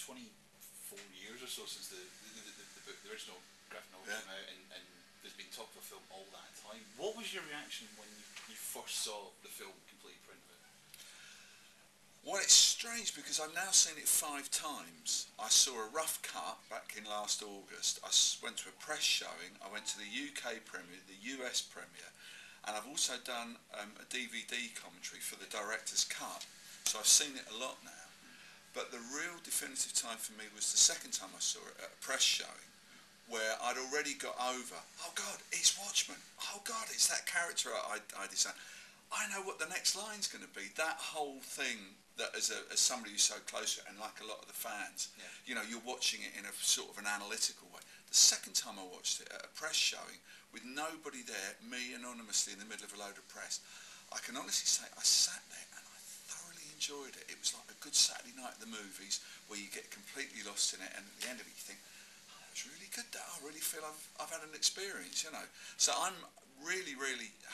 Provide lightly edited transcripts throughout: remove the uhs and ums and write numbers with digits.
24 years or so since the book, the original graphic novel came out, and there's been talk of a film all that time. What was your reaction when you first saw the film completely printed? Well, it's strange because I've now seen it 5 times. I saw a rough cut back in last August. I went to a press showing. I went to the UK premiere, the US premiere, and I've also done a DVD commentary for the director's cut. So I've seen it a lot now. But the real definitive time for me was the second time I saw it at a press showing, where I'd already got over, oh God, it's Watchmen. Oh God, it's that character I designed. I know what the next line's going to be. That whole thing that as somebody who's so close to it, and like a lot of the fans, you know, you're watching it in a sort of an analytical way. The second time I watched it at a press showing with nobody there, me anonymously in the middle of a load of press, I can honestly say I sat there and I thoroughly enjoyed it. It was like a good Saturday night at the movies where you get completely lost in it, and at the end of it you think, oh, that was really good. That I really feel I've had an experience, you know. So I'm really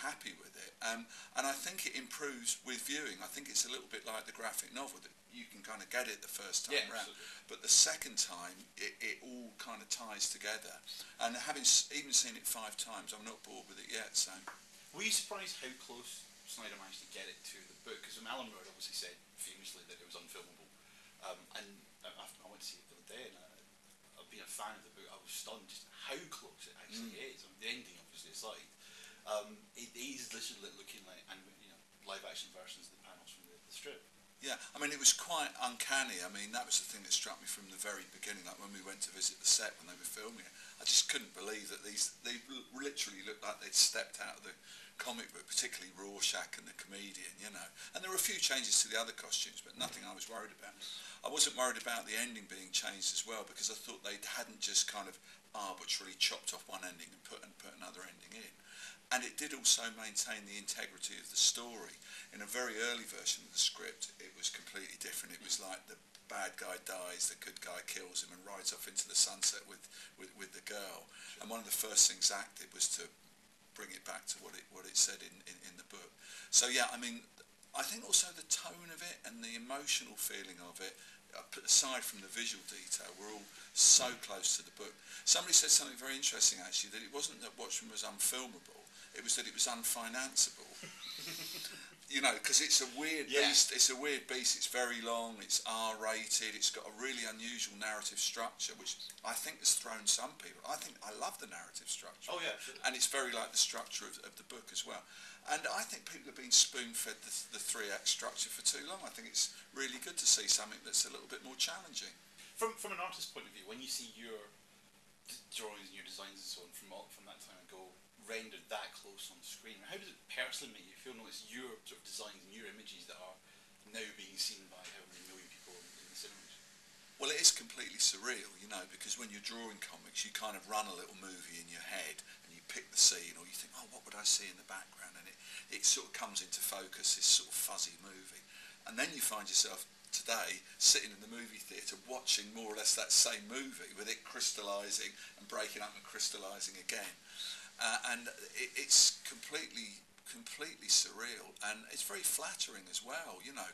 happy with it, and I think it improves with viewing. I think it's a little bit like the graphic novel, that you can kind of get it the first time round, but the second time it all kind of ties together, and having even seen it 5 times, I'm not bored with it yet. So were you surprised how close Snyder managed to get it to the book? Because Alan Moore obviously said famously that it was unfilmable, and I went to see it the other day, and I've been a fan of the book. I was stunned just how close it actually is. I mean, the ending obviously aside. It is literally looking like, and you know, live action versions of the panels from the strip. Yeah, I mean, it was quite uncanny. I mean, that was the thing that struck me from the very beginning. Like when we went to visit the set when they were filming it, I just couldn't believe that they literally looked like they'd stepped out of the comic book, particularly Rorschach and the comedian, you know. And there were a few changes to the other costumes, but nothing I was worried about. I wasn't worried about the ending being changed as well, because I thought they hadn't just kind of arbitrarily chopped off one ending and put another ending in. And it did also maintain the integrity of the story. In a very early version of the script, it was completely different. It was like the bad guy dies, the good guy kills him and rides off into the sunset with the girl. And one of the first things Zach did was to bring it back to what it said in the book. So yeah, I mean, I think also the tone of it and the emotional feeling of it, aside from the visual detail, we're all so close to the book. Somebody said something very interesting actually, that it wasn't that Watchmen was unfilmable, it was that it was unfinanceable. You know, because it's a weird beast. It's a weird beast. It's very long. It's R-rated. It's got a really unusual narrative structure, which I think has thrown some people. I love the narrative structure. Oh yeah, absolutely. And it's very like the structure of the book as well. And I think people have been spoon-fed the 3-act structure for too long. I think it's really good to see something that's a little bit more challenging. From an artist's point of view, when you see your drawings and your designs and so on from that time ago rendered that close on screen, how does it personally make you feel? No, it's your sort of designs and your images that are now being seen by how many million people in the cinemas. Well, it is completely surreal, you know, because when you're drawing comics, you kind of run a little movie in your head and you pick the scene, or you think, oh, what would I see in the background? And it sort of comes into focus, this sort of fuzzy movie. And then you find yourself today sitting in the movie theatre watching more or less that same movie with it crystallising and breaking up and crystallising again. And it's completely surreal, and it's very flattering as well, you know.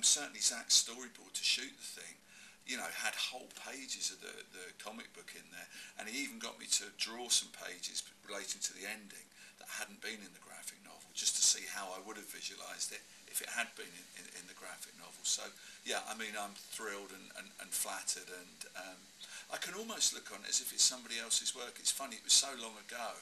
Certainly Zach's storyboard to shoot the thing, you know, had whole pages of the comic book in there, and he even got me to draw some pages relating to the ending that hadn't been in the graphic novel, just to see how I would have visualised it if it had been in the graphic novel. So yeah, I mean, I'm thrilled and flattered, and I can almost look on it as if it's somebody else's work. It's funny, it was so long ago.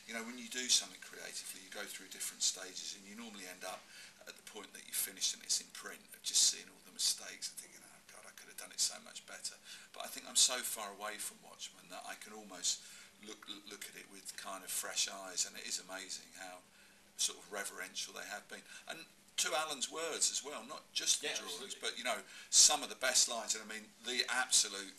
You know, when you do something creatively, you go through different stages, and you normally end up at the point that you finished and it's in print, of just seeing all the mistakes and thinking, oh God, I could have done it so much better. But I think I'm so far away from Watchmen that I can almost look at it with kind of fresh eyes, and it is amazing how sort of reverential they have been. And to Alan's words as well, not just the drawings, but, you know, some of the best lines, and I mean, the absolute,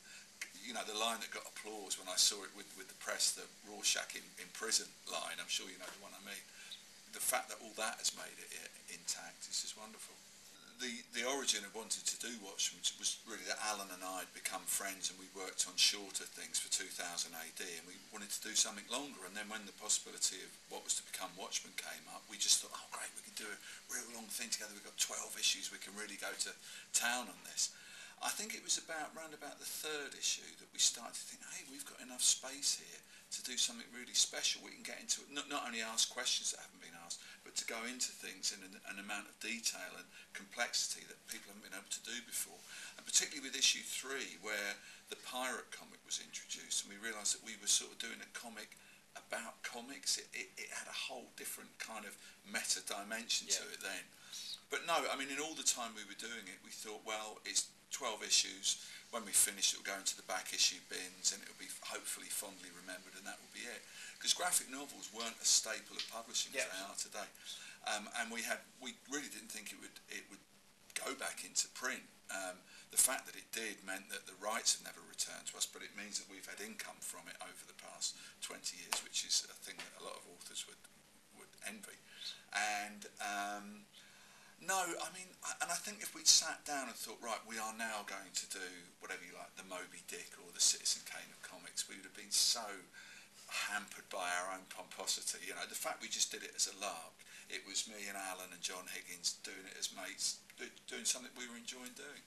you know, the line that got applause when I saw it with the press, the Rorschach in prison line, I'm sure you know the one I mean. The fact that all that has made it intact is just wonderful. The origin of wanting to do Watchmen was really that Alan and I had become friends, and we worked on shorter things for 2000 AD, and we wanted to do something longer. And then when the possibility of what was to become Watchmen came up, we just thought, oh great, we can do a real long thing together. We've got 12 issues, we can really go to town on this. I think think it was round about the third issue that we started to think, hey, we've got enough space here to do something really special. We can get into it, not only ask questions that haven't been asked, but to go into things in an amount of detail and complexity that people haven't been able to do before. And particularly with issue 3, where the pirate comic was introduced, and we realised that we were sort of doing a comic about comics. It had a whole different kind of meta dimension to it then. But no, I mean, in all the time we were doing it, we thought, well, it's 12 issues. When we finish, it will go into the back issue bins, and it will be hopefully fondly remembered, and that will be it. Because graphic novels weren't a staple of publishing as they are today, and we really didn't think it would go back into print. The fact that it did meant that the rights have never returned to us, but it means that we've had income from it over the past 20 years, which is a thing that a lot of authors would envy. And no, I mean, and I think if we'd sat down and thought, right, we are now going to do whatever you like, the Moby Dick or the Citizen Kane of comics, we would have been so hampered by our own pomposity. You know, the fact we just did it as a lark, it was me and Alan and John Higgins doing it as mates, doing something we were enjoying doing.